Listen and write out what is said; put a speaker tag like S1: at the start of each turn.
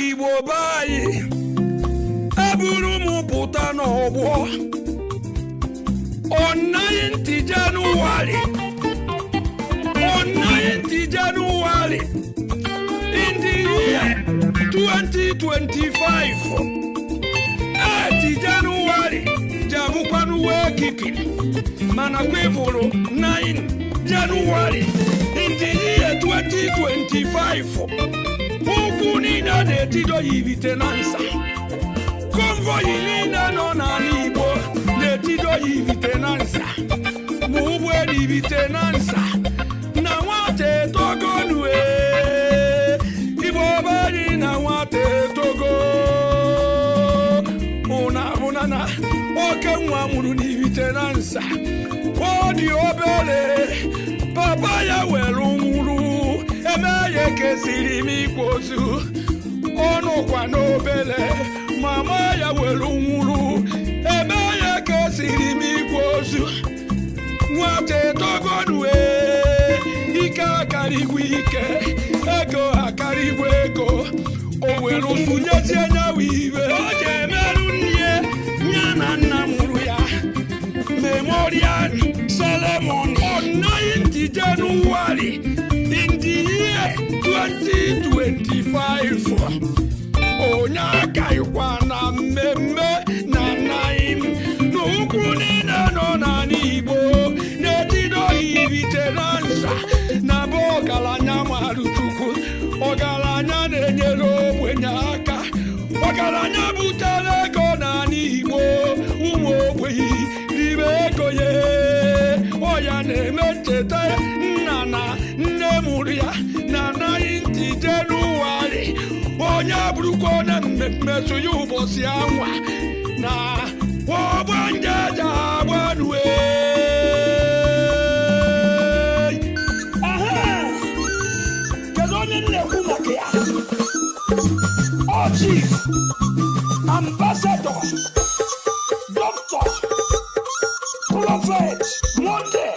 S1: Igbo be anyị eburu m pụta n'ọgbọ on 9th January in the year 2025 8th January jabukwanu wekiki mana kwevoro 9 January in the year 2025 ukwu niile na-etido yibite na nsa konvoyi niile nọ n'ala Igbo na-etido yibite na nsa ma ụgbọelu ibite na nsa na nwata etogonu Igbo bari na nwata etogo ụna na oke nwa mụrụ n'ibite na nsa ọ dị obere papa ya were nwụrụ eme ya kesiri m ikpozu ọnụkwa n'obere mama ya were nwụrụ eme ya kesiri m ikpozu nwata etogonu ike akarịgwa ike ego akarịgwa ego o were ụsụnyezie nyawa iwe o ji emerụ nne ya na nna mụrụ ya Memorial Solomon on 9th January in the year 2025 onye agaghịkwa na mmemme na naim n'ukwu niile nọ n'ala Igbo na-etido ibite na nsa na bụ ọgaranya marụ Chukwu ọgaranya na-enyere ogbenye aka ọgaranya butere ego n'ala Igbo ụmụ ogbenye ribe ego ya ọya na-eme ncheta nna na nne mụrụ ya na 9th January onye bụrụkwa na mmemme so ya ụbọchị anwa na ọgbanjeja agbanwe kedu onye na-ekwu maka ya Chief Ambassador Dr. Prophet Monday